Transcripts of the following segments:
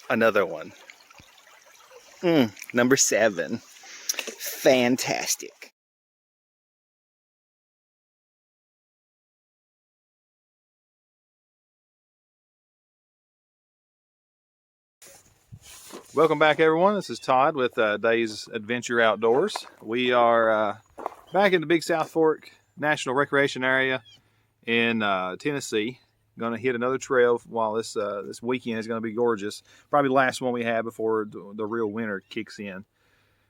Another one. Number 7. Fantastic. Welcome back, everyone. This is Todd with Days Adventure Outdoors. We are back in the Big South Fork National Recreation Area in Tennessee. Going to hit another trail while this weekend is going to be gorgeous. Probably the last one we have before the real winter kicks in.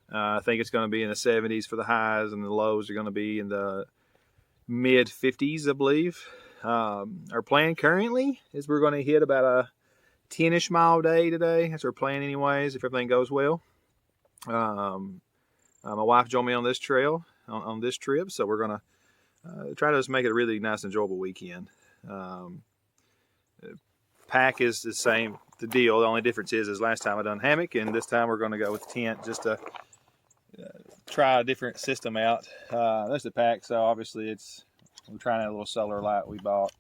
I think it's going to be in the 70s for the highs, and the lows are going to be in the mid 50s, I believe. Our plan currently is we're going to hit about a 10-ish mile day today. That's our plan anyways, if everything goes well. My wife joined me on this trail, on this trip, so we're going to try to just make it a really nice, enjoyable weekend. Pack is the same, the deal. The only difference is last time I done hammock, and this time we're going to go with tent just to try a different system out. That's the pack, so obviously we're trying out a little solar light we bought,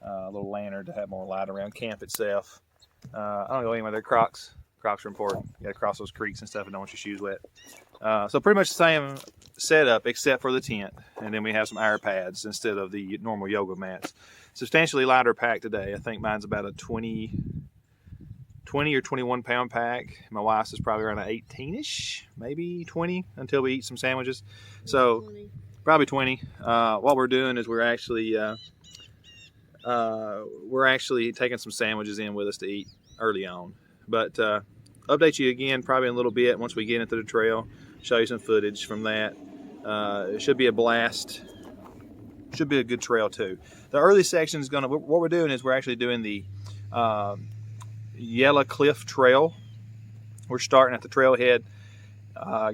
a little lantern to have more light around camp itself. I don't go anywhere. They're Crocs. Crocs are important. You got to cross those creeks and stuff and don't want your shoes wet. So pretty much the same setup except for the tent, and then we have some air pads instead of the normal yoga mats. Substantially lighter pack today. I think mine's about a 20 or 21 pound pack. My wife's is probably around an 18-ish, maybe 20 until we eat some sandwiches. So 20. Probably 20. What we're doing is we're actually taking some sandwiches in with us to eat early on. But update you again probably in a little bit once we get into the trail. Show you some footage from that. It should be a blast. Should be a good trail too. The early section is what we're doing is we're actually doing the Yellow Cliff Trail. We're starting at the Trailhead,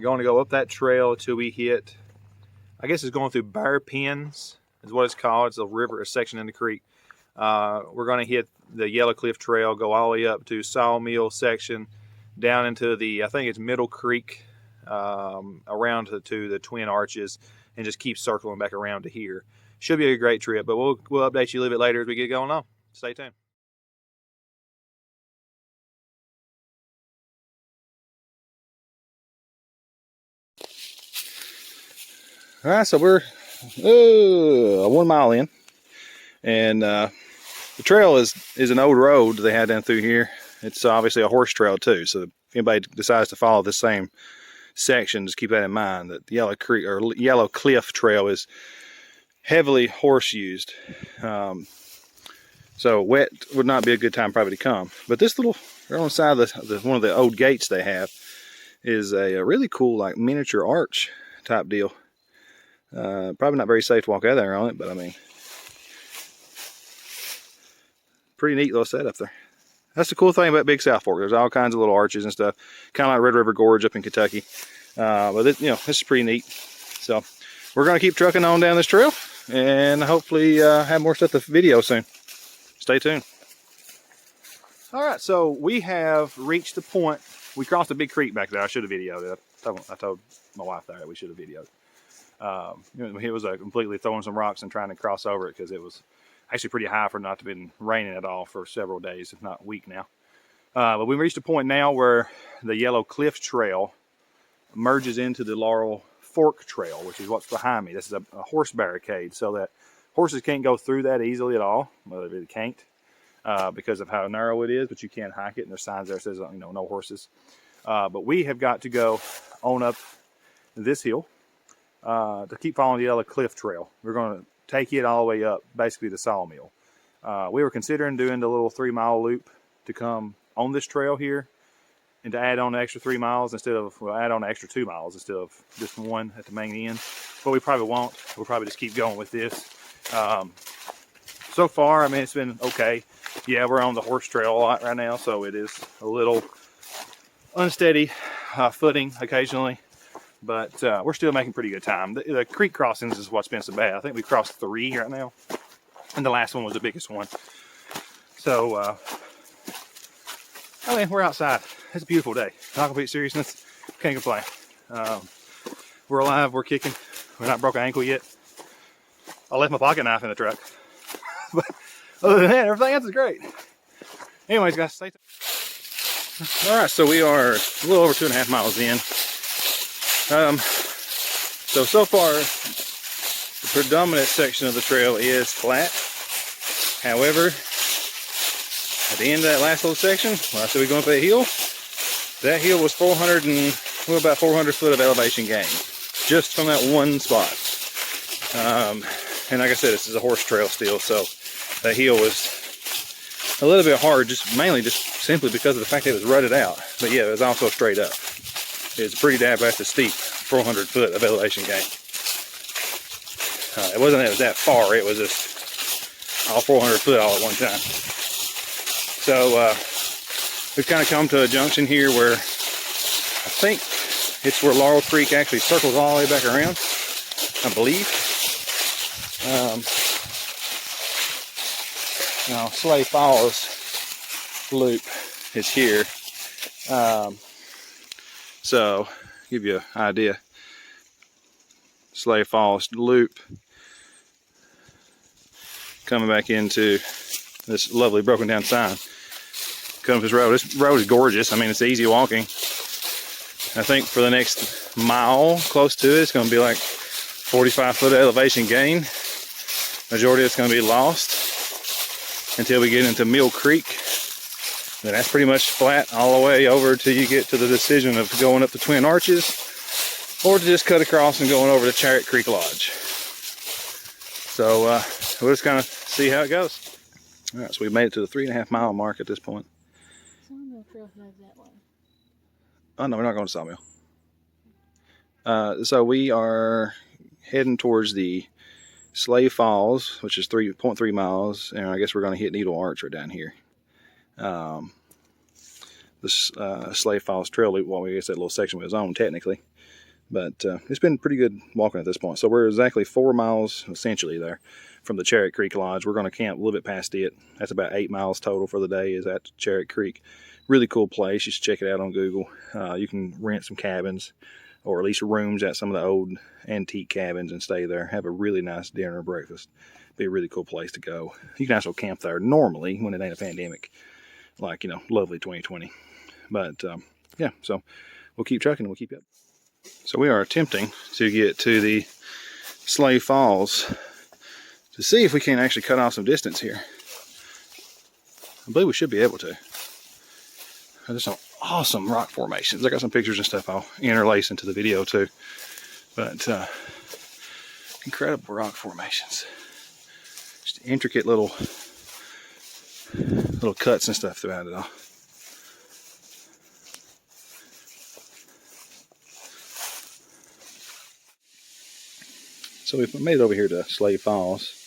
going to go up that trail till we hit, I guess it's going through Bear Pens is what it's called. It's a river, a section in the creek. We're going to hit the Yellow Cliff Trail, go all the way up to Sawmill section, down into the, I think it's Middle Creek, around to the Twin Arches, and just keep circling back around to here. Should be a great trip, but we'll update you a little bit later as we get going on. Stay tuned. All right, so we're 1 mile in, and the trail is an old road they had down through here. It's obviously a horse trail too, so if anybody decides to follow the same section, just keep that in mind, that the Yellow Cliff Trail is heavily horse used. So wet would not be a good time probably to come. But this little, right on the side of one of the old gates they have, is a really cool like miniature arch type deal. Probably not very safe to walk out there on it, but I mean, pretty neat little setup there. That's the cool thing about Big South Fork. There's all kinds of little arches and stuff, kind of like Red River Gorge up in Kentucky. But this is pretty neat. So we're going to keep trucking on down this trail and hopefully have more stuff to video soon. Stay tuned. All right, so we have reached the point. We crossed a big creek back there. I should have videoed it. I told my wife that we should have videoed it. It was completely throwing some rocks and trying to cross over it because it was actually pretty high for not to have been raining at all for several days, if not a week now. But we reached a point now where the Yellow Cliff Trail merges into the Laurel Fork Trail, which is what's behind me. This is a horse barricade, so that horses can't go through that easily at all. Well, they can't because of how narrow it is, but you can hike it, and there's signs there that says no horses. But we have got to go on up this hill to keep following the Yellow Cliff Trail. We're going to take it all the way up, basically to Sawmill. We were considering doing the little 3-mile loop to come on this trail here and to add on the extra 3 miles add on the extra 2 miles instead of just one at the main end. But we probably won't. We'll probably just keep going with this. So far, I mean, it's been okay. Yeah, we're on the horse trail a lot right now, so it is a little unsteady footing occasionally. But we're still making pretty good time. The creek crossings is what's been so bad. I think we crossed 3 right now, and the last one was the biggest one. So, I mean, we're outside. It's a beautiful day. Not complete seriousness. Can't complain. We're alive. We're kicking. We're not broke an ankle yet. I left my pocket knife in the truck. But other than that, everything else is great. Anyways, guys, stay tuned. All right, so we are a little over 2.5 miles in. So far, the predominant section of the trail is flat. However, at the end of that last little section, when I said we're going up that hill was about 400 foot of elevation gain, just from that one spot. And like I said, this is a horse trail still, so that hill was a little bit hard, mainly simply because of the fact that it was rutted out. But yeah, it was also straight up. It's pretty damn steep, 400 foot of elevation gain. It wasn't that it was that far, it was just all 400 foot all at one time. So we've kind of come to a junction here where I think it's where Laurel Creek actually circles all the way back around, I believe. Now Slave Falls loop is here. So give you an idea. Slave Falls loop coming back into this lovely broken down sign. Comes this road. This road is gorgeous. I mean, it's easy walking. I think for the next mile close to it, it's going to be like 45 foot elevation gain. Majority of it's going to be lost until we get into Mill Creek. Then that's pretty much flat all the way over till you get to the decision of going up the Twin Arches, or to just cut across and going over to Charit Creek Lodge. So we'll just kind of see how it goes. All right, so we made it to the 3.5 mile mark at this point. Sawmill Trailhead that way. Oh no, we're not going to Sawmill. So we are heading towards the Slave Falls, which is 3.3 miles, and I guess we're going to hit Needle Arch right down here. This Slave Falls Trail loop, well, I guess that little section was on technically, but it's been pretty good walking at this point. So we're exactly 4 miles essentially there from the Charit Creek Lodge. We're going to camp a little bit past it. That's about 8 miles total for the day is at Charit Creek. Really cool place. You should check it out on Google. You can rent some cabins or at least rooms at some of the old antique cabins and stay there. Have a really nice dinner or breakfast. Be a really cool place to go. You can also camp there normally when it ain't a pandemic, like, you know, lovely 2020. But yeah, so we'll keep trucking and we'll keep you up. So we are attempting to get to the Slave Falls to see if we can actually cut off some distance here. I believe we should be able to. There's some awesome rock formations. I got some pictures and stuff I'll interlace into the video too. But incredible rock formations. Just intricate little cuts and stuff throughout it all. So we've made it over here to Slave Falls.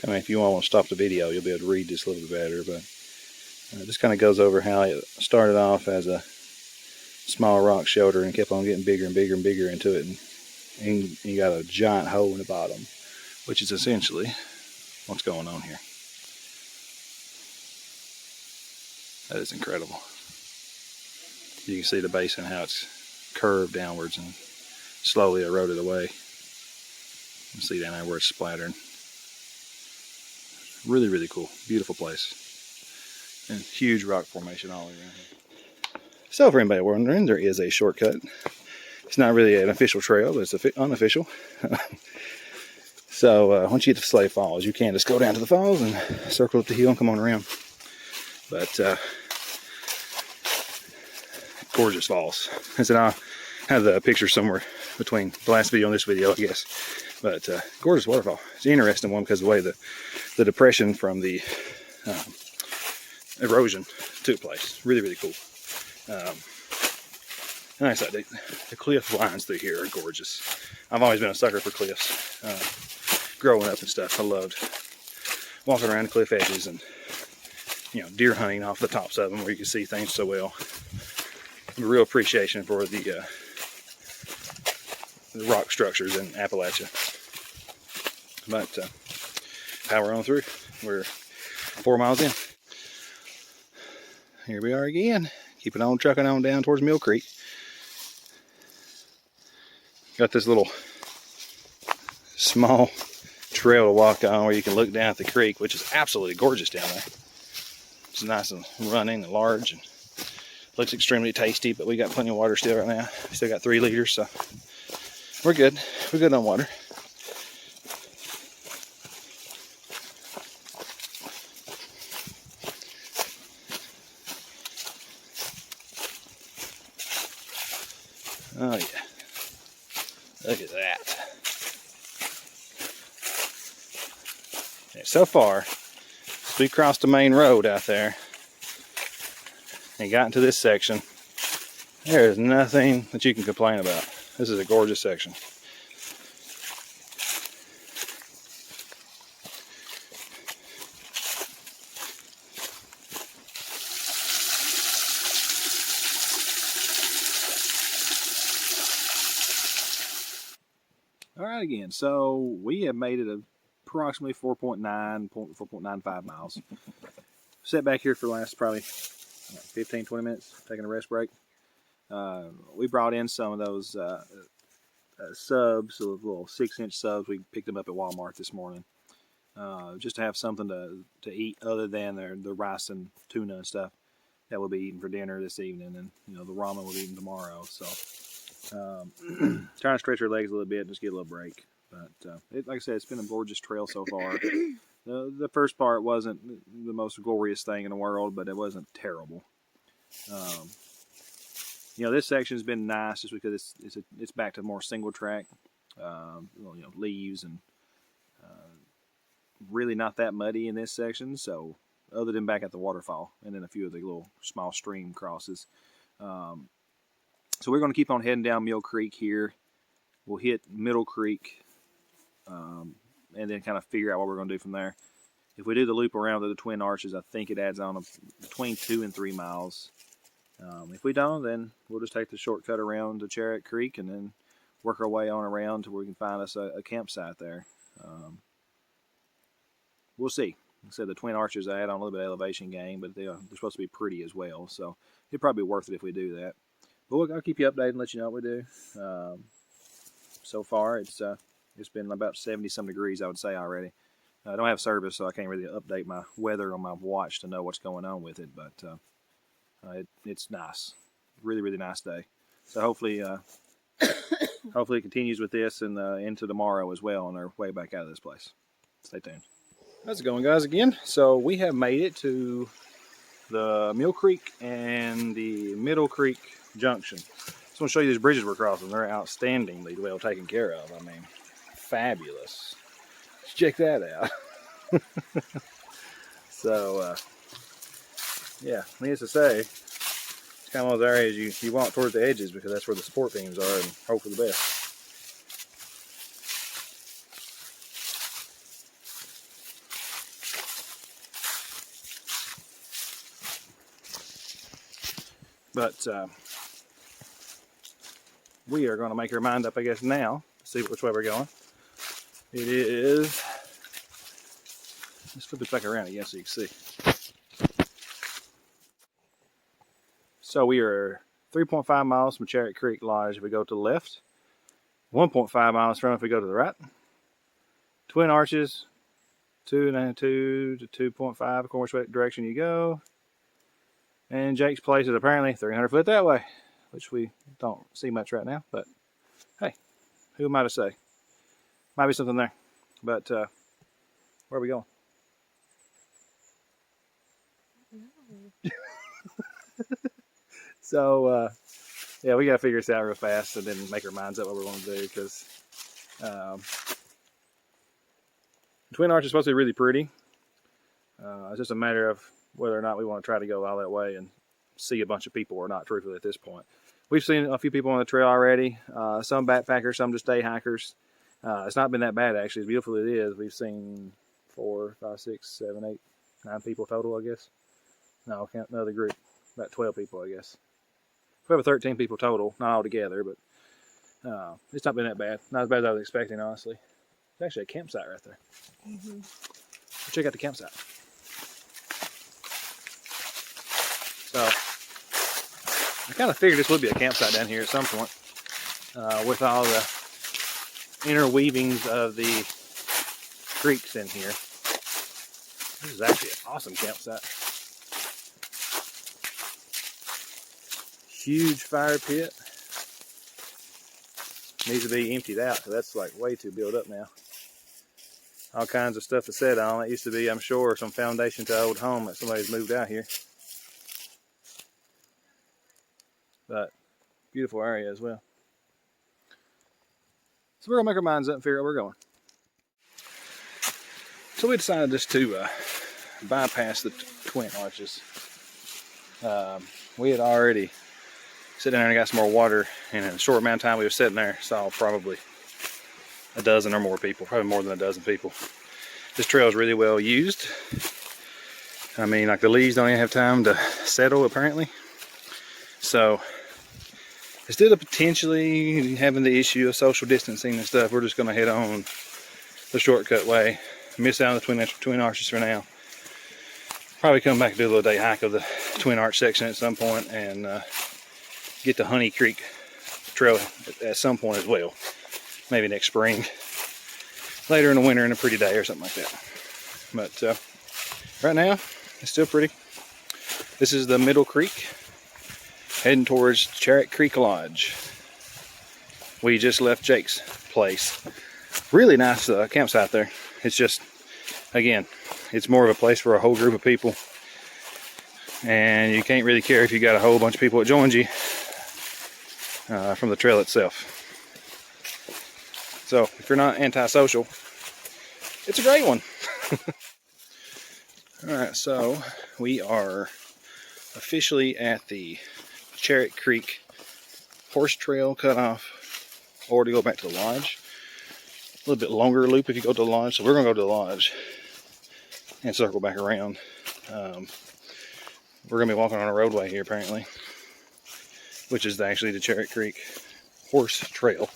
I mean, if you want to stop the video, you'll be able to read this a little bit better, but this kind of goes over how it started off as a small rock shelter and kept on getting bigger and bigger and bigger into it, and you got a giant hole in the bottom, which is essentially what's going on here. That is incredible. You can see the basin, how it's curved downwards and slowly eroded away. You can see down there where it's splattering. Really, really cool. Beautiful place. And huge rock formation all around here. So for anybody wondering, there is a shortcut. It's not really an official trail, but it's unofficial. So once you get to Slave Falls, you can just go down to the falls and circle up the hill and come on around. But gorgeous falls. And so I have the picture somewhere between the last video and this video, I guess. But gorgeous waterfall. It's an interesting one because of the way the depression from the erosion took place. Really, really cool. And like I said, the cliff lines through here are gorgeous. I've always been a sucker for cliffs. Growing up and stuff, I loved walking around the cliff edges and, you know, deer hunting off the tops of them where you can see things so well. A real appreciation for the rock structures in Appalachia. But power on through. We're 4 miles in. Here we are again. Keeping on trucking on down towards Mill Creek. Got this little small trail to walk on where you can look down at the creek, which is absolutely gorgeous down there. It's nice and running and large and looks extremely tasty, but we got plenty of water still right now. We still got 3 liters, so we're good. We're good on water. Oh yeah, look at that. Okay, so far, we crossed the main road out there and got into this section. There is nothing that you can complain about. This is a gorgeous section. All right, again, so we have made it approximately 4.95 miles. Sat back here for the last probably 15, 20 minutes, taking a rest break. We brought in some of those subs, those little 6-inch subs. We picked them up at Walmart this morning, just to have something to eat other than the rice and tuna and stuff that we'll be eating for dinner this evening, and the ramen we'll be eating tomorrow. So trying to stretch our legs a little bit, just get a little break. But like I said, it's been a gorgeous trail so far. The first part wasn't the most glorious thing in the world, but it wasn't terrible. This section's been nice just because it's back to more single track. Leaves and really not that muddy in this section. So other than back at the waterfall and then a few of the little small stream crosses. So we're going to keep on heading down Mill Creek here. We'll hit Middle Creek and then kind of figure out what we're going to do from there. If we do the loop around to the Twin Arches, I think it adds on between 2 and 3 miles. If we don't, then we'll just take the shortcut around to Charit Creek and then work our way on around to where we can find us a campsite there. We'll see. Like I said, the Twin Arches, I add on a little bit of elevation gain, but they're supposed to be pretty as well. So it'd probably be worth it if we do that. But I'll keep you updated and let you know what we do. So far, it's been about 70-some degrees, I would say, already. I don't have service, so I can't really update my weather on my watch to know what's going on with it. But it's nice, really, really nice day. So hopefully it continues with this and into tomorrow as well on our way back out of this place. Stay tuned. How's it going, guys? Again, so we have made it to the Mill Creek and the Middle Creek Junction. Just want to show you these bridges we're crossing. They're outstandingly well taken care of. I mean, fabulous. Let's check that out. So, yeah, needless to say, it's kind of one of those areas you walk towards the edges because that's where the support beams are and hope for the best. But we are going to make our mind up, I guess, now to see which way we're going. It is, let's flip it back around again so you can see. So we are 3.5 miles from Charit Creek Lodge if we go to the left, 1.5 miles from if we go to the right. Twin Arches, 2.2 to 2.5, of course, which direction you go. And Jake's place is apparently 300 foot that way, which we don't see much right now. But hey, who am I to say? Might be something there. But where are we going? No. So, yeah, we got to figure this out real fast and then make our minds up what we're going to do because Twin Arch is supposed to be really pretty. It's just a matter of whether or not we want to try to go all that way and see a bunch of people or not, truthfully, at this point. We've seen a few people on the trail already, some backpackers, some just day hikers. It's not been that bad, actually, as beautiful as it is. We've seen 4, 5, 6, 7, 8, 9 people total, I guess. No, count another group, about 12 people, I guess. We have 13 people total, not all together, but it's not been that bad. Not as bad as I was expecting, honestly. There's actually a campsite right there. Mm-hmm. Check out the campsite. So, I kind of figured this would be a campsite down here at some point with all the interweavings of the creeks in here. This is actually an awesome campsite. Huge fire pit. Needs to be emptied out, so that's like way too built up now. All kinds of stuff to set on. It used to be, I'm sure, some foundation to an old home that somebody's moved out here. But beautiful area as well. So we're gonna make our minds up and figure out where we're going. So we decided just to bypass the twin arches. We had already sit down there and got some more water, and in a short amount of time we were sitting there, saw probably a dozen or more people, probably more than a dozen people. This trail is really well used. I mean, like the leaves don't even have time to settle apparently. So instead of potentially having the issue of social distancing and stuff, we're just gonna head on the shortcut way, miss out on the twin arches for now. Probably come back and do a little day hike of the twin arch section at some point, and get to Honey Creek Trail at some point as well. Maybe next spring, later in the winter in a pretty day or something like that. But right now, it's still pretty. This is the Middle Creek, heading towards Charit Creek Lodge. We just left Jake's place. Really nice campsite there. It's just, again, it's more of a place for a whole group of people. And you can't really care if you got a whole bunch of people that joined you from the trail itself. So if you're not antisocial, it's a great one. Alright, so we are officially at the Charit Creek horse trail cutoff, or to go back to the lodge. A little bit longer loop if you go to the lodge, so we're going to go to the lodge and circle back around. We're going to be walking on a roadway here apparently, which is actually the Charit Creek horse trail.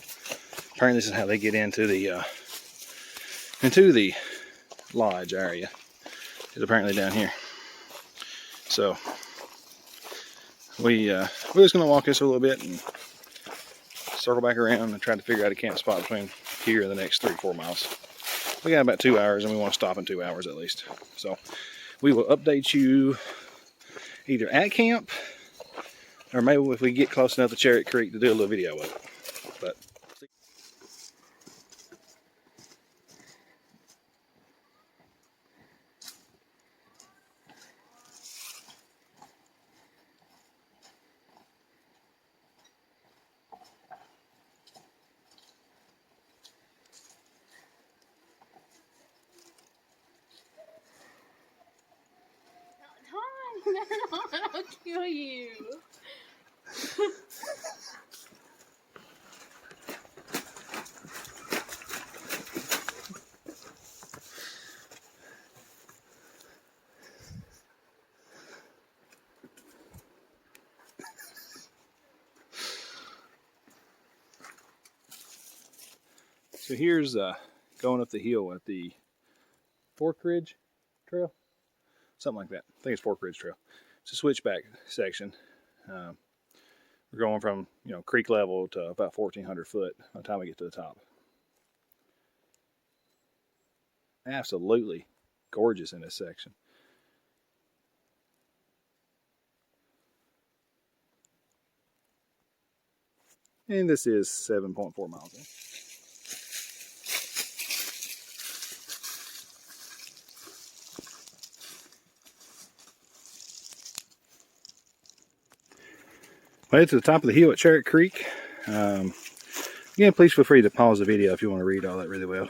Apparently this is how they get into the lodge area. It's apparently down here. So we're just going to walk this a little bit and circle back around and try to figure out a camp spot between here and the next 3-4 miles. We got about 2 hours, and we want to stop in 2 hours at least. So we will update you either at camp, or maybe if we get close enough to Charit Creek to do a little video of it. But Todd, I'll kill you. so here's going up the hill at the Fork Ridge Trail, something like that. I think it's Fork Ridge Trail. It's a switchback section. We're going from creek level to about 1,400 foot by the time we get to the top. Absolutely gorgeous in this section. And this is 7.4 miles in. Made it to the top of the hill at Charit Creek. Again, please feel free to pause the video if you want to read all that really well.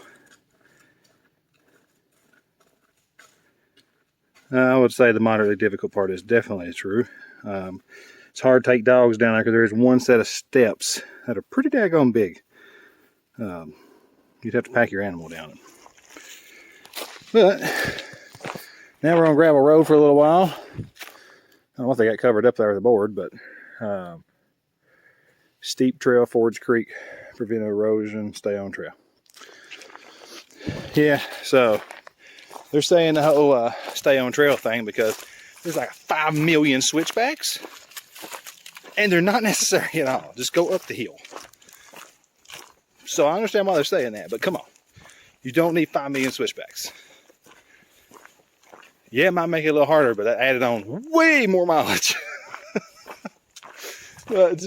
I would say the moderately difficult part is definitely true. It's hard to take dogs down there because there's one set of steps that are pretty daggone big. You'd have to pack your animal down them. But now we're on gravel road for a little while. I don't know if they got covered up there with the board, but steep trail, Forge Creek, prevent erosion, stay on trail. Yeah, so they're saying the whole stay on trail thing because there's like 5 million switchbacks, and they're not necessary at all. Just go up the hill. So I understand why they're saying that, but come on. You don't need 5 million switchbacks. Yeah, it might make it a little harder, but that added on way more mileage. But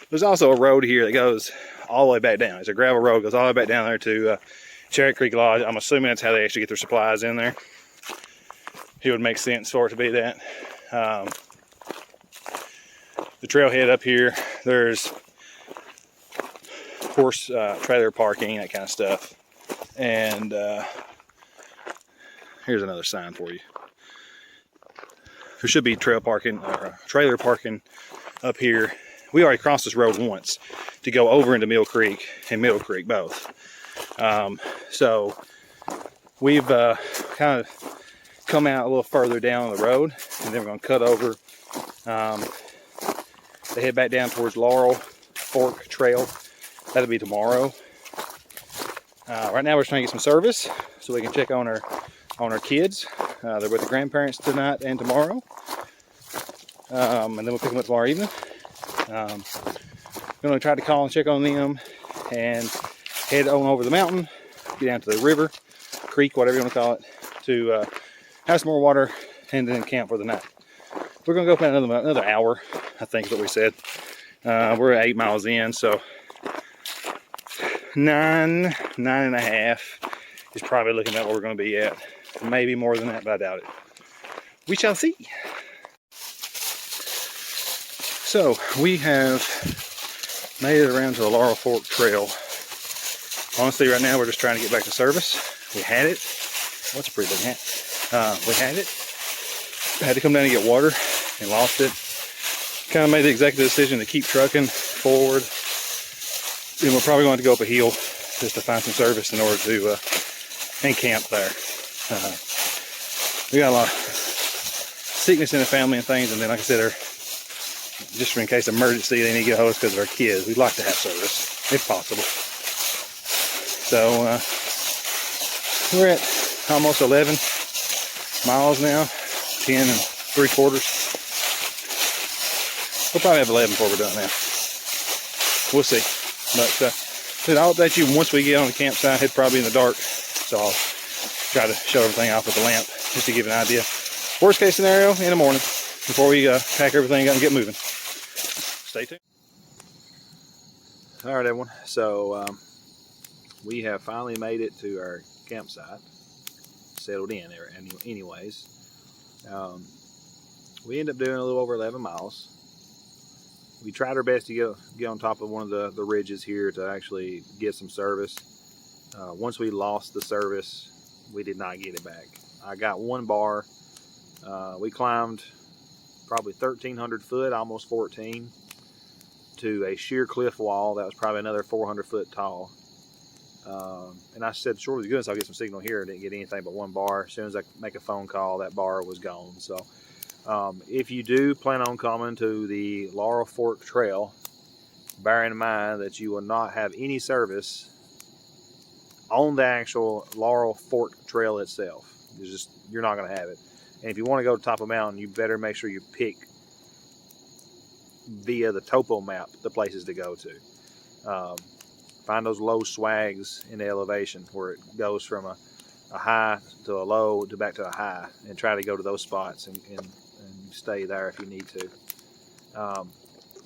there's also a road here that goes all the way back down. It's a gravel road, goes all the way back down there to Charit Creek Lodge. I'm assuming that's how they actually get their supplies in there. It would make sense for it to be that. The trailhead up here, there's of course trailer parking, that kind of stuff. And here's another sign for you. There should be trailer parking up here. We already crossed this road once to go over into Mill Creek and Middle Creek both. So we've kind of come out a little further down the road, and then we're going to cut over to head back down towards Laurel Fork Trail. That'll be tomorrow. Right now we're trying to get some service so we can check on our kids. They're with the grandparents tonight and tomorrow. And then we'll pick them up tomorrow evening. I'm going to try to call and check on them and head on over the mountain, get down to the river, creek, whatever you want to call it, to have some more water and then camp for the night. We're going to go for another hour, I think is what we said. We're 8 miles in, so 9.5 is probably looking at what we're going to be at. Maybe more than that, but I doubt it. We shall see. So we have made it around to the Laurel Fork Trail. Honestly, right now we're just trying to get back to service. We had it. What's a pretty big hat? We had it. Had to come down and get water and lost it. Kind of made the executive decision to keep trucking forward. And we're probably going to go up a hill just to find some service in order to and camp there. We got a lot of sickness in the family and things, and then like I said, just in case of emergency, they need to get a hold of us because of our kids. We'd like to have service, if possible. So we're at almost 11 miles now, 10 3/4. We'll probably have 11 before we're done now. We'll see. But I'll update you once we get on the campsite. It's probably in the dark, so I'll try to show everything off with the lamp just to give an idea. Worst case scenario, in the morning, before we pack everything up and get moving. Stay tuned. All right, everyone. So we have finally made it to our campsite. Settled in there anyways. We ended up doing a little over 11 miles. We tried our best to get on top of one of the ridges here to actually get some service. Once we lost the service, we did not get it back. I got one bar. We climbed probably 1,300 foot, almost 14, to a sheer cliff wall that was probably another 400 foot tall. And I said, surely to goodness I'll get some signal here. I didn't get anything but one bar. As soon as I make a phone call, that bar was gone. So if you do plan on coming to the Laurel Fork Trail, bear in mind that you will not have any service on the actual Laurel Fork Trail itself. You're not going to have it. And if you want to go to the top of a mountain, you better make sure you pick via the topo map the places to go to. Find those low swags in the elevation where it goes from a high to a low to back to a high, and try to go to those spots and stay there if you need to.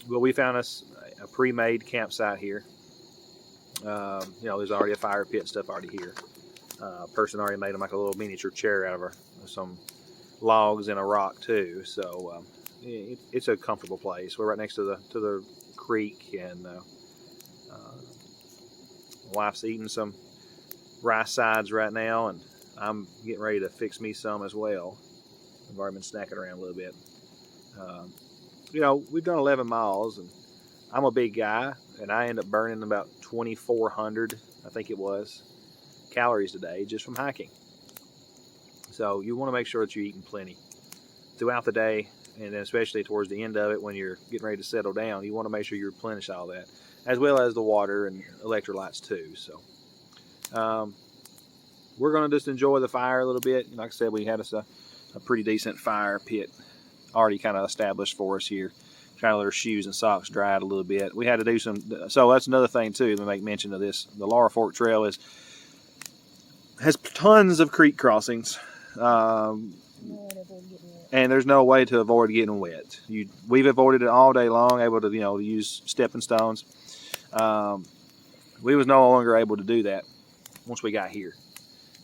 Well, we found us a pre-made campsite here. There's already a fire pit and stuff already here. A person already made them like a little miniature chair out of some logs and a rock too. So it's a comfortable place. We're right next to the creek, and wife's eating some rice sides right now, and I'm getting ready to fix me some as well. I've already been snacking around a little bit. We've done 11 miles, and I'm a big guy, and I end up burning about 2,400, I think it was, calories today just from hiking. So you want to make sure that you're eating plenty throughout the day, and then especially towards the end of it when you're getting ready to settle down. You want to make sure you replenish all that, as well as the water and electrolytes too. So we're going to just enjoy the fire a little bit. Like I said, we had us a pretty decent fire pit already kind of established for us here. kind of let our shoes and socks dry out a little bit. We had to do some, so that's another thing too, to make mention of this. The Laurel Fork Trail has tons of creek crossings. And there's no way to avoid getting wet. We've avoided it all day long, able to, use stepping stones. We was no longer able to do that once we got here.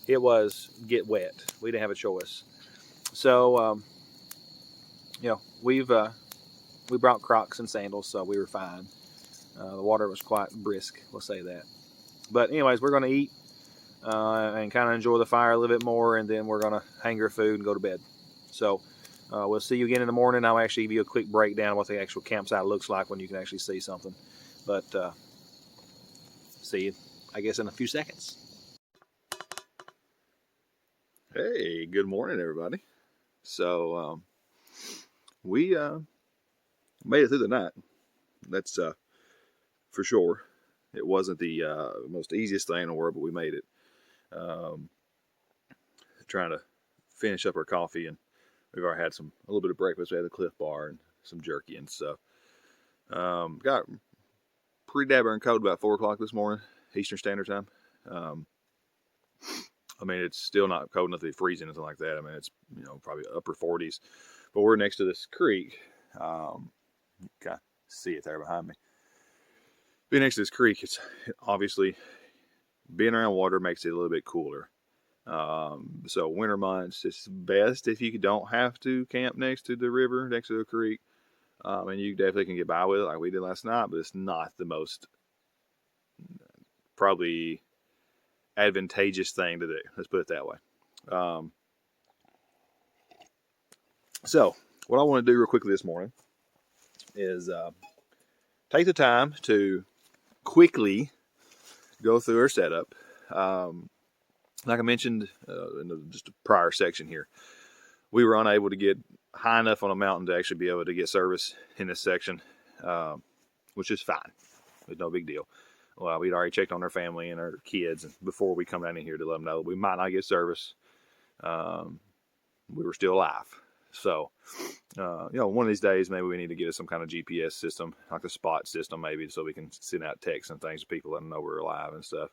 It was get wet. We didn't have a choice. So, we brought Crocs and sandals, so we were fine. The water was quite brisk, we'll say that. But anyways, we're going to eat and kind of enjoy the fire a little bit more, and then we're going to hang our food and go to bed. So we'll see you again in the morning. I'll actually give you a quick breakdown of what the actual campsite looks like when you can actually see something. But see you, I guess, in a few seconds. Hey, good morning, everybody. So we made it through the night. That's for sure. It wasn't the most easiest thing in the world, but we made it. Trying to finish up our coffee, and we've already had a little bit of breakfast. We had a Cliff Bar and some jerky and stuff. Got pretty dabbering cold about 4 o'clock this morning, Eastern Standard Time. I mean, it's still not cold enough to be freezing, anything like that. I mean, it's, probably upper 40s, but we're next to this creek. You kind of see it there behind me. Being next to this creek, it's obviously being around water makes it a little bit cooler. So winter months, it's best if you don't have to camp next to the river, next to the creek. And you definitely can get by with it like we did last night, but it's not the most probably advantageous thing to do. Let's put it that way. So what I want to do real quickly this morning is take the time to quickly go through our setup. Like I mentioned in just a prior section here, we were unable to get high enough on a mountain to actually be able to get service in this section, which is fine. It's no big deal. Well, we'd already checked on our family and our kids before we come down in here to let them know that we might not get service. We were still alive. So, one of these days, maybe we need to get us some kind of GPS system, like a spot system, maybe, so we can send out texts and things to people, let them know we're alive and stuff.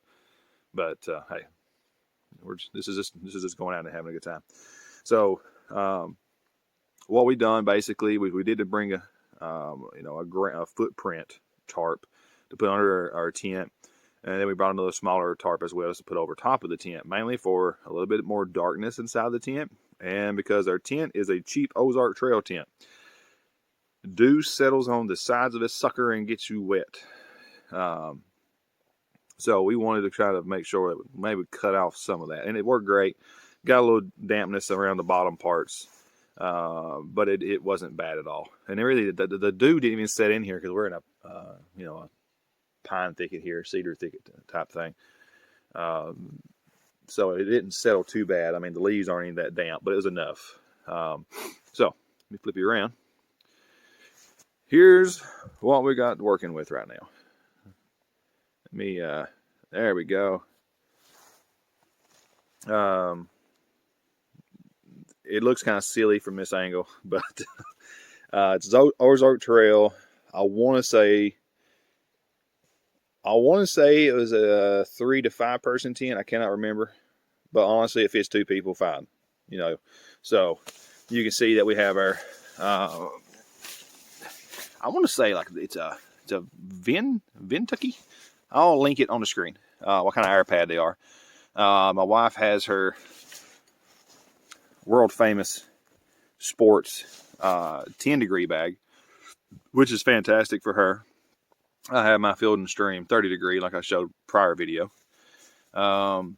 But hey, this is just going out and having a good time. So, what we done basically, we did to bring a footprint tarp to put under our tent, and then we brought another smaller tarp as well to put over top of the tent, mainly for a little bit more darkness inside the tent, and because our tent is a cheap Ozark Trail tent. Dew settles on the sides of this sucker and gets you wet. So we wanted to try to make sure that we maybe cut off some of that, and it worked great. Got a little dampness around the bottom parts, but it wasn't bad at all. And really, the dew didn't even set in here because we're in a a pine thicket here, cedar thicket type thing. So it didn't settle too bad. I mean, the leaves aren't even that damp, but it was enough. So let me flip you around. Here's what we got working with right now. Let me, there we go. It looks kind of silly from this angle, but it's Ozark Trail. I want to say it was a 3 to 5 person tent. I cannot remember, but honestly, it fits 2 people fine. So you can see that we have our. I want to say like it's a Ventucky. I'll link it on the screen. What kind of air pad they are. My wife has her world famous sports 10-degree bag, which is fantastic for her. I have my Field and Stream 30-degree, like I showed prior video. On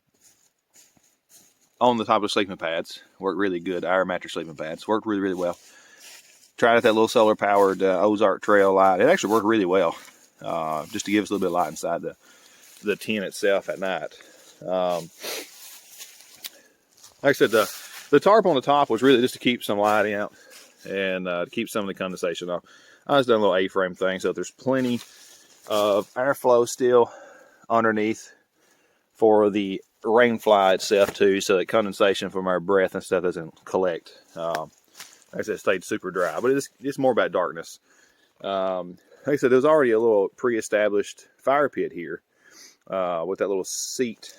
the top of sleeping pads, worked really good. Our mattress sleeping pads worked really, really well. Tried out that little solar powered Ozark Trail light. It actually worked really well, just to give us a little bit of light inside the tent itself at night. Like I said, the tarp on the top was really just to keep some light out and to keep some of the condensation off. I just done a little A-frame thing, so there's plenty of airflow still underneath for the rain fly itself too, so that condensation from our breath and stuff doesn't collect. Like I said, it stayed super dry, but it's more about darkness. Like I said, there's already a little pre-established fire pit here with that little seat.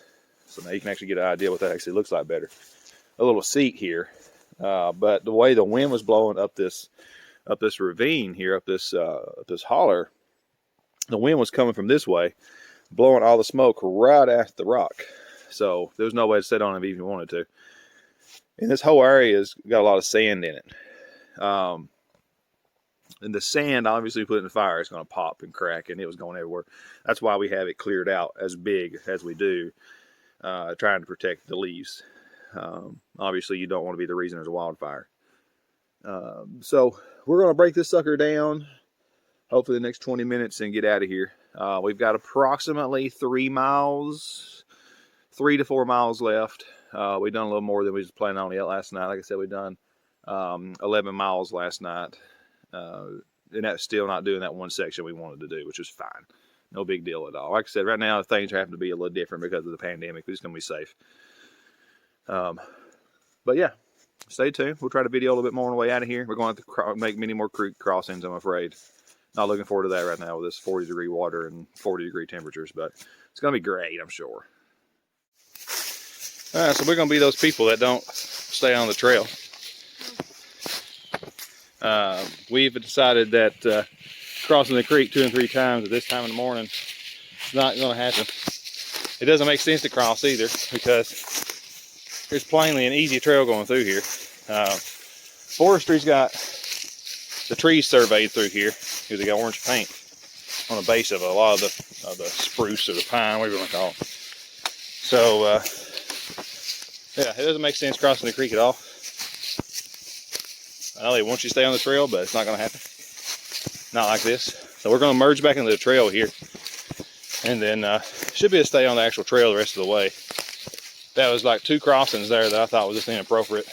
So now you can actually get an idea what that actually looks like better. A little seat here, but the way the wind was blowing up this ravine here, up this holler, the wind was coming from this way, blowing all the smoke right at the rock. So there's no way to sit on it if you wanted to. And this whole area has got a lot of sand in it. And the sand, obviously, put in the fire, it's going to pop and crack, and it was going everywhere. That's why we have it cleared out as big as we do, trying to protect the leaves. Obviously, you don't want to be the reason there's a wildfire. So we're going to break this sucker down, hopefully the next 20 minutes, and get out of here. We've got approximately 3 to 4 miles left. We've done a little more than we was planning on yet last night. Like I said, we've done 11 miles last night. And that's still not doing that one section we wanted to do, which is fine. No big deal at all. Like I said, right now things are having to be a little different because of the pandemic. We're just going to be safe. But yeah, stay tuned. We'll try to video a little bit more on the way out of here. We're going to have to make many more creek crossings, I'm afraid. Not looking forward to that right now with this 40-degree water and 40-degree temperatures, but it's going to be great, I'm sure. All right, so we're going to be those people that don't stay on the trail. We've decided that crossing the creek 2 and 3 times at this time in the morning is not going to happen. It doesn't make sense to cross either because there's plainly an easy trail going through here. Forestry's got the trees surveyed through here because they got orange paint on the base of a lot of the spruce or the pine, whatever you want to call it. So yeah, it doesn't make sense crossing the creek at all. I know they want you to stay on the trail, but it's not going to happen. Not like this. So we're going to merge back into the trail here. And then should be able to stay on the actual trail the rest of the way. That was like 2 crossings there that I thought was just inappropriate.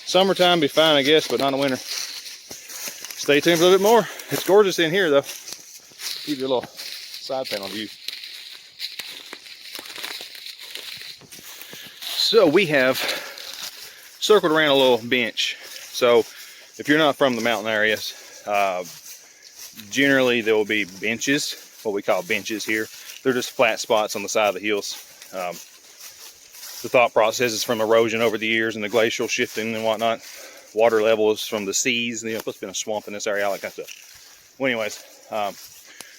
Summertime be fine, I guess, but not in the winter. Stay tuned for a little bit more. It's gorgeous in here, though. Give you a little side panel view. So we have circled around a little bench. So if you're not from the mountain areas, generally there will be benches, what we call benches here. They're just flat spots on the side of the hills. The thought process is from erosion over the years and the glacial shifting and whatnot. Water levels from the seas, and supposed to be a swamp in this area, all that kind of stuff. Well, anyways,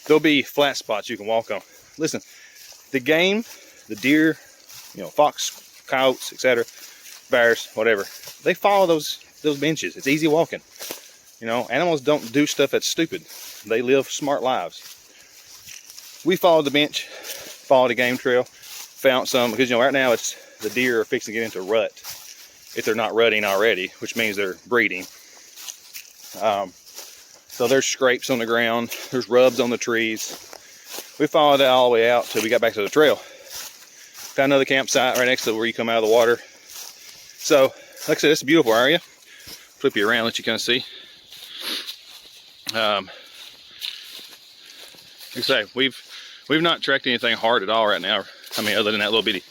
there'll be flat spots you can walk on. Listen, the game, the deer, fox, coyotes, etc., bears, whatever, they follow those benches. It's easy walking. Animals don't do stuff that's stupid. They live smart lives. We followed the bench, followed the game trail, found some, because right now it's the deer are fixing to get into rut if they're not rutting already, which means they're breeding. So there's scrapes on the ground, there's rubs on the trees. We followed that all the way out till we got back to the trail. Found another campsite right next to where you come out of the water. So, like I said, it's a beautiful area. Flip you around, let you kind of see. Like I say, we've not trekked anything hard at all right now. I mean, other than that little bitty,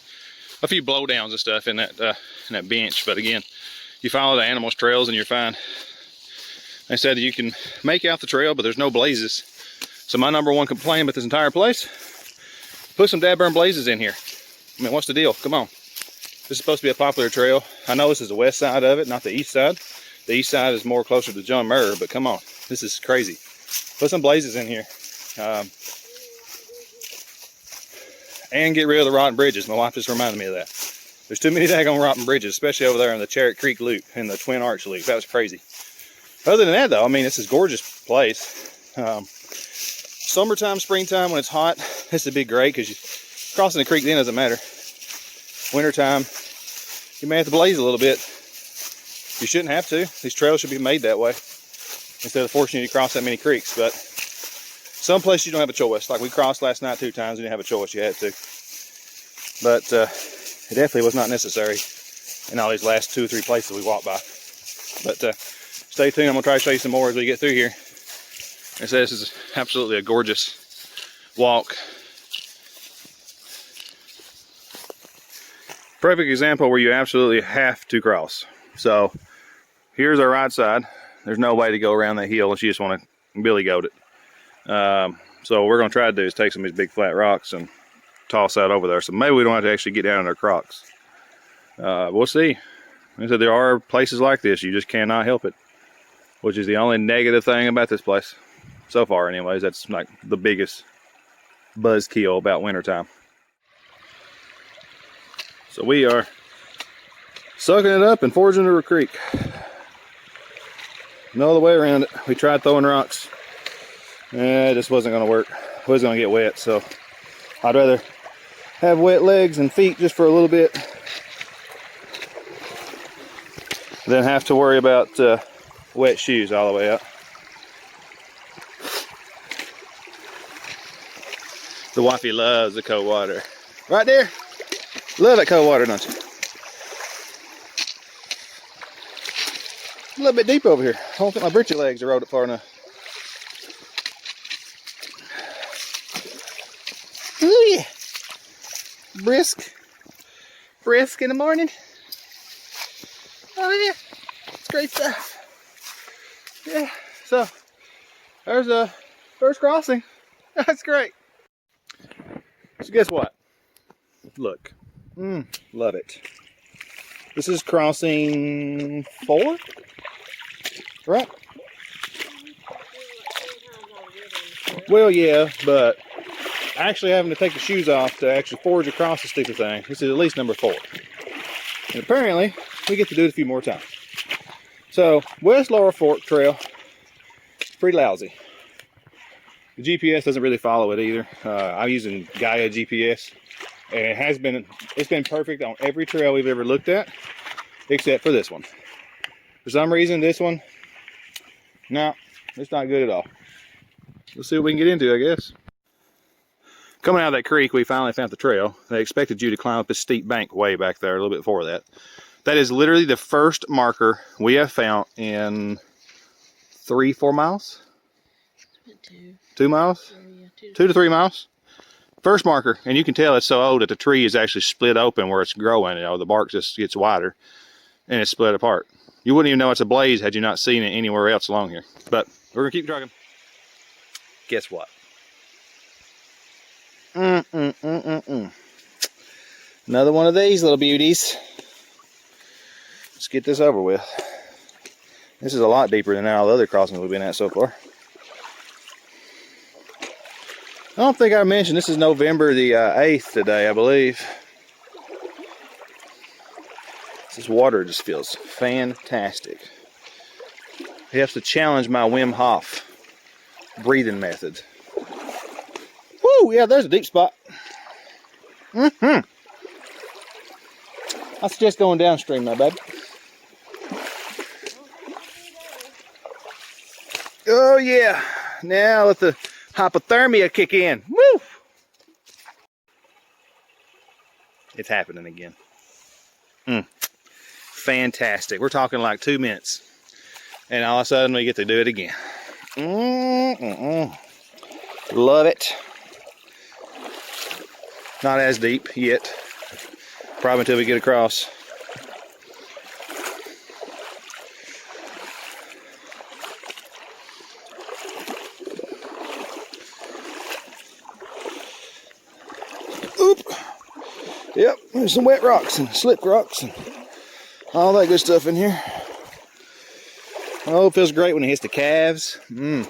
a few blowdowns and stuff in that bench. But again, you follow the animals' trails and you're fine. They said you can make out the trail, but there's no blazes. So my number one complaint about this entire place: put some dadburn blazes in here. I mean, what's the deal? Come on. This is supposed to be a popular trail. I know this is the west side of it, not the east side. The east side is more closer to John Muir, but come on, this is crazy. Put some blazes in here. And get rid of the rotten bridges. My wife just reminded me of that. There's too many daggone rotten bridges, especially over there in the Charit Creek Loop and the Twin Arch Loop. That was crazy. Other than that, though, I mean, this is a gorgeous place. Summertime, springtime, when it's hot, this would be great because crossing the creek then doesn't matter. Wintertime, you may have to blaze a little bit. You shouldn't have to. These trails should be made that way instead of forcing you to cross that many creeks. But some places you don't have a choice. Like we crossed last night 2 times, you didn't have a choice, you had to. But it definitely was not necessary in all these last 2 or 3 places we walked by. But stay tuned, I'm gonna try to show you some more as we get through here. Like I said, this is absolutely a gorgeous walk. Perfect example where you absolutely have to cross. So here's our right side. There's no way to go around that hill unless you just want to billy goat it. So what we're gonna try to do is take some of these big flat rocks and toss that over there. So maybe we don't have to actually get down in our crocs. We'll see. Like I said, there are places like this you just cannot help it, which is the only negative thing about this place so far. Anyways, that's like the biggest buzzkill about wintertime. So we are sucking it up and forging to a creek. No other way around it. We tried throwing rocks. It just wasn't going to work. It was going to get wet, so I'd rather have wet legs and feet just for a little bit than have to worry about wet shoes all the way up. The wifey loves the cold water. Right there? Love that cold water, don't you? A little bit deep over here. I don't think my britchy legs are rolled up far enough. Ooh yeah. Brisk in the morning. Oh yeah, it's great stuff. Yeah, so there's a first crossing. That's great. So guess what? Look, love it. This is crossing 4, right? Well, yeah, but actually having to take the shoes off to actually forge across the stupid thing. This is at least number 4. And apparently, we get to do it a few more times. So, West Laurel Fork Trail, pretty lousy. The GPS doesn't really follow it either. I'm using Gaia GPS, and it's been perfect on every trail we've ever looked at, except for this one. For some reason, this one, no, it's not good at all. We'll see what we can get into, I guess. Coming out of that creek, we finally found the trail. They expected you to climb up this steep bank way back there, a little bit before that. That is literally the first marker we have found in 3-4 miles? 2 miles? Yeah, 2 to 3 miles. First marker, and you can tell it's so old that the tree is actually split open where it's growing. You know, the bark just gets wider and it's split apart. You wouldn't even know it's a blaze had you not seen it anywhere else along here. But we're gonna keep trucking. Guess what? Another one of these little beauties. Let's get this over with. This is a lot deeper than all the other crossings we've been at so far. I don't think I mentioned this is November the 8th today, I believe. This water just feels fantastic. He has to challenge my Wim Hof breathing method. Woo, yeah, there's a deep spot. I suggest going downstream, my bud. Oh yeah, now let the hypothermia kick in. Woo! It's happening again. Fantastic. We're talking like 2 minutes, and all of a sudden we get to do it again. Love it. Not as deep yet. Probably until we get across. Oop. Yep, there's some wet rocks and slip rocks and all that good stuff in here. Oh, it feels great when it hits the calves. Oh,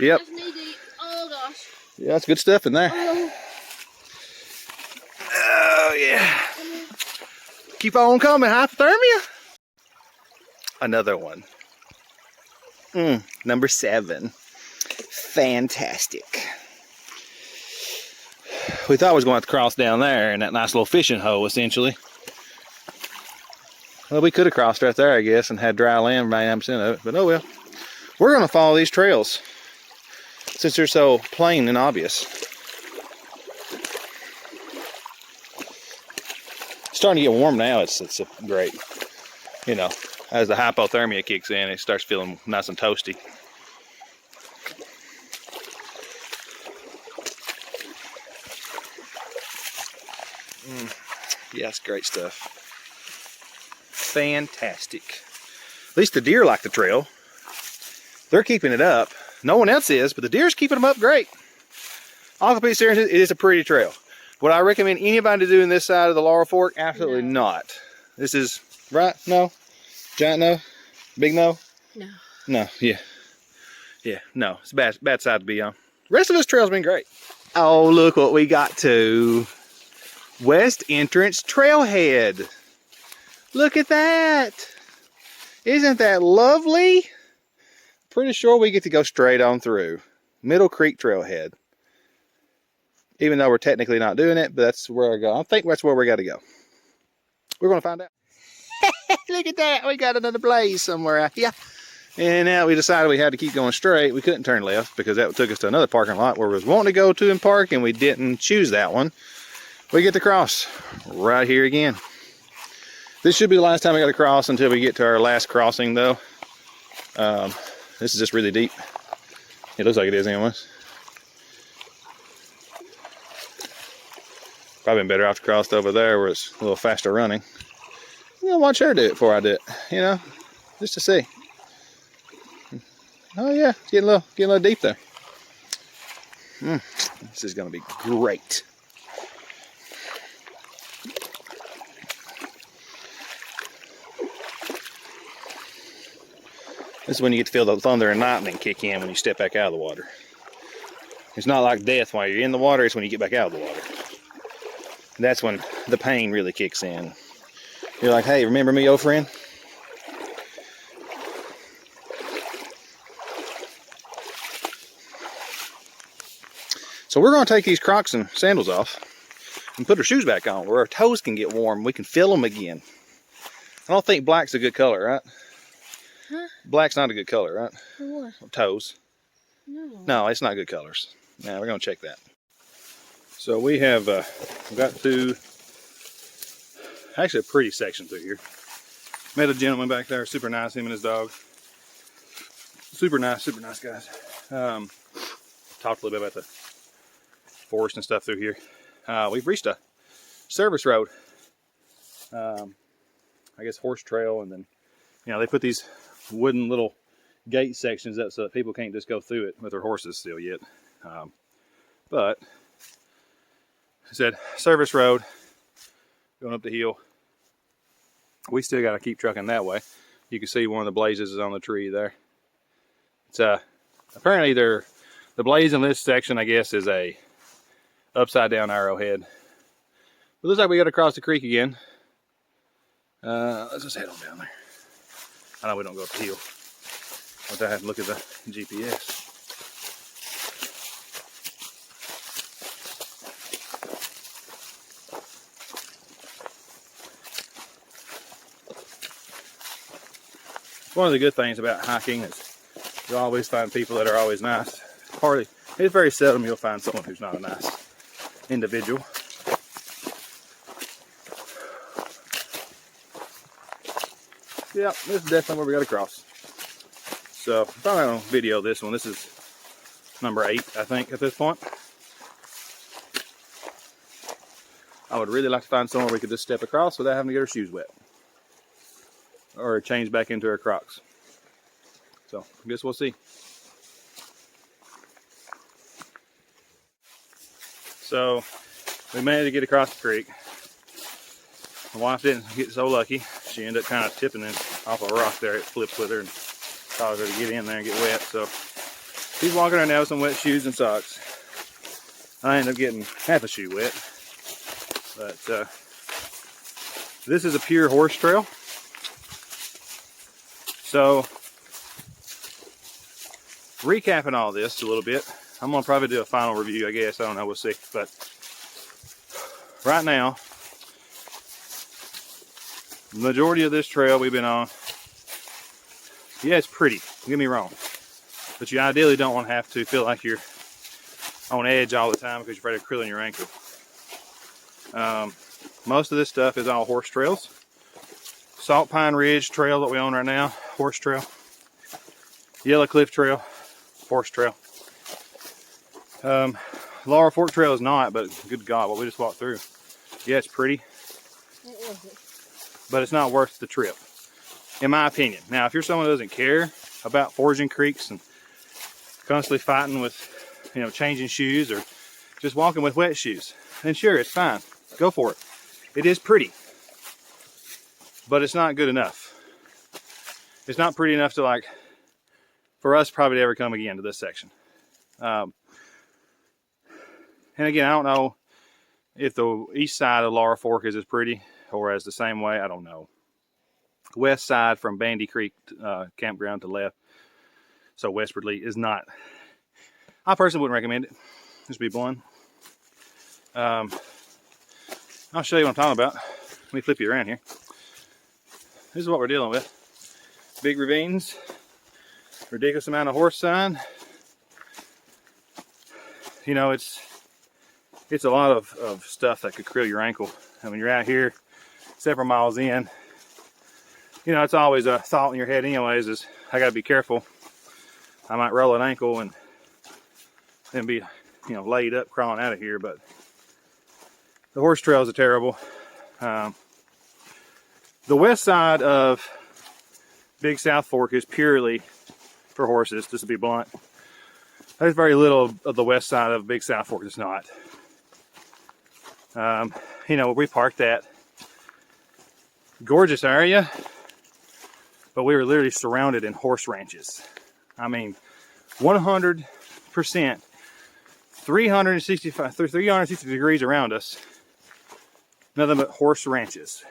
Yep. that's knee deep. Oh gosh. Yeah, that's good stuff in there. Oh. Oh yeah. Keep on coming, hypothermia. Another one. Number 7. Fantastic. We thought we was going to have to cross down there in that nice little fishing hole, essentially. Well, we could have crossed right there, I guess, and had dry land 99% of it, but oh well. We're going to follow these trails since they're so plain and obvious. It's starting to get warm now. It's great. You know, as the hypothermia kicks in, it starts feeling nice and toasty. Yeah, it's great stuff. Fantastic. At least the deer like the trail. They're keeping it up. No one else is, but the deer's keeping them up great. All complete seriousness, it is a pretty trail. Would I recommend anybody doing this side of the Laurel Fork? Absolutely not. This is, right? No? Giant no? Big no? No. No, yeah. Yeah, no. It's a bad side to be on. The rest of this trail's been great. Oh, look what we got to. West Entrance Trailhead. Look at that. Isn't that lovely? Pretty sure we get to go straight on through. Middle Creek Trailhead. Even though we're technically not doing it, but that's where I go. I think that's where we got to go. We're going to find out. Look at that. We got another blaze somewhere out here. And now we decided we had to keep going straight. We couldn't turn left because that took us to another parking lot where we was wanting to go to and park, and we didn't choose that one. We get to cross right here again. This should be the last time we got to cross until we get to our last crossing, though. This is just really deep. It looks like it is anyways. Probably been better off to cross over there where it's a little faster running. I'm gonna watch her do it before I do it, you know, just to see. Oh yeah, it's getting a little deep there. This is gonna be great. This is when you get to feel the thunder and lightning kick in when you step back out of the water. It's not like death while you're in the water, it's when you get back out of the water. That's when the pain really kicks in. You're like, hey, remember me, old friend? So we're going to take these Crocs and sandals off and put our shoes back on where our toes can get warm. We can feel them again. I don't think black's a good color, right? Huh? Black's not a good color, right? For what? Toes. No. No, it's not good colors. Now we're going to check that. So we have got to actually a pretty section through here. Met a gentleman back there, super nice, him and his dog. Super nice guys. Talked a little bit about the forest and stuff through here. We've reached a service road. I guess horse trail, and then, you know, they put these wooden little gate sections up so that people can't just go through it with their horses still yet. But it said service road going up the hill. We still got to keep trucking that way. You can see one of the blazes is on the tree there. It's apparently the blaze in this section, I guess, is a upside down arrowhead. It looks like we got to cross the creek again. Let's just head on down there. I know we don't go up the hill, but I have to look at the GPS. One of the good things about hiking is you'll always find people that are always nice. It's very seldom you'll find someone who's not a nice individual. Yeah, this is definitely where we got to cross. So I'm probably going to video this one. This is number 8, I think, at this point. I would really like to find somewhere we could just step across without having to get our shoes wet. Or change back into our Crocs. So I guess we'll see. So we managed to get across the creek. My wife didn't get so lucky. She ended up kind of tipping it off a rock there. It flipped with her and caused her to get in there and get wet. So she's walking around now with some wet shoes and socks. I ended up getting half a shoe wet. But this is a pure horse trail. So, recapping all this a little bit, I'm going to probably do a final review, I guess. I don't know, we'll see. But right now, the majority of this trail we've been on, yeah, it's pretty, don't get me wrong. But you ideally don't want to have to feel like you're on edge all the time because you're afraid of krilling your ankle. Most of this stuff is all horse trails. Salt Pine Ridge Trail that we own right now, horse trail. Yellow Cliff Trail, horse trail. Laurel Fork Trail is not, but good God, what we just walked through. Yeah, it's pretty, What was it? but it's not worth the trip. in my opinion. Now, if you're someone who doesn't care about foraging creeks and constantly fighting with, you know, changing shoes or just walking with wet shoes, then sure, it's fine. Go for it. It is pretty, but it's not good enough. It's not pretty enough to, like, for us probably to ever come again to this section. And again, I don't know if the east side of Laurel Fork is as pretty or as the same way. I don't know. West side from Bandy Creek campground to left, so westwardly, is not. I personally wouldn't recommend it. Just be blunt. I'll show you what I'm talking about. Let me flip you around here. This is what we're dealing with. Big ravines, ridiculous amount of horse sign. You know, it's a lot of stuff that could krill your ankle. And when you're out here several miles in, you know, it's always a thought in your head anyways, is I gotta be careful. I might roll an ankle and then be, you know, laid up crawling out of here. But the horse trails are terrible. The west side of Big South Fork is purely for horses, just to be blunt. There's very little of the west side of Big South Fork that's not. You know, we parked at, gorgeous area, but we were literally surrounded in horse ranches. I mean, 100%, 360 degrees around us, nothing but horse ranches.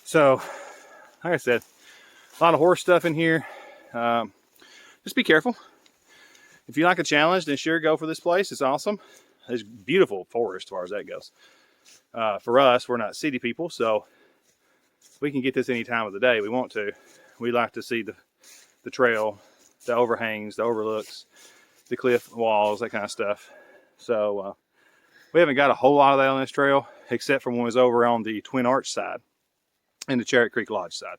So, like I said, a lot of horse stuff in here. Just be careful. If you like a challenge, then sure, go for this place. It's awesome. It's beautiful forest as far as that goes. For us, we're not city people, so we can get this any time of the day we want to. We like to see the trail, the overhangs, the overlooks, the cliff walls, that kind of stuff. So we haven't got a whole lot of that on this trail, except for when it was over on the Twin Arch side and the Charit Creek Lodge side.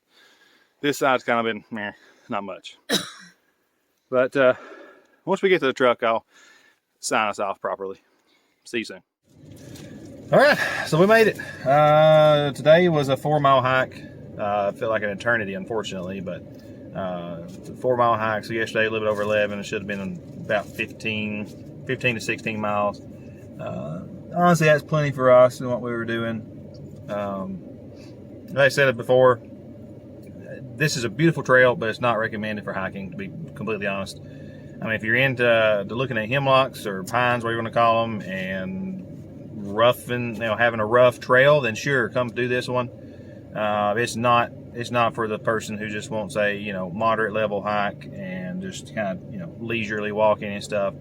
This side's kind of been, meh, not much. But once we get to the truck, I'll sign us off properly. See you soon. All right, so we made it. Today was a 4-mile hike. It felt like an eternity, unfortunately, but 4-mile hike. So yesterday, a little bit over 11. It should have been about 15 to 16 miles. Honestly, that's plenty for us and what we were doing. Like I said it before, this is a beautiful trail, but it's not recommended for hiking, to be completely honest. I mean, if you're into looking at hemlocks or pines, whatever you want to call them, and roughing, you know, having a rough trail, then sure, come do this one. It's not for the person who just wants a, you know, moderate level hike and just kind of, you know, leisurely walking and stuff.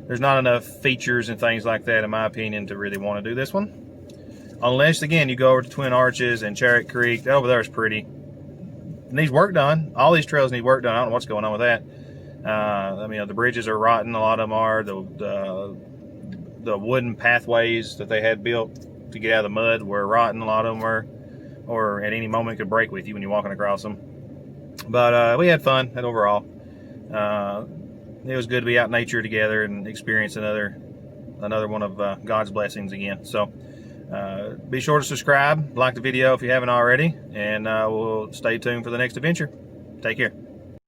There's not enough features and things like that, in my opinion, to really want to do this one. Unless, again, you go over to Twin Arches and Charit Creek. Over there is pretty. It needs work done. All these trails need work done. I don't know what's going on with that. I mean, the bridges are rotten. A lot of them are. The wooden pathways that they had built to get out of the mud were rotten. A lot of them were, or at any moment could break with you when you're walking across them. But we had fun overall. It was good to be out in nature together and experience another one of God's blessings again. So be sure to subscribe, like the video if you haven't already, and we'll stay tuned for the next adventure. Take care.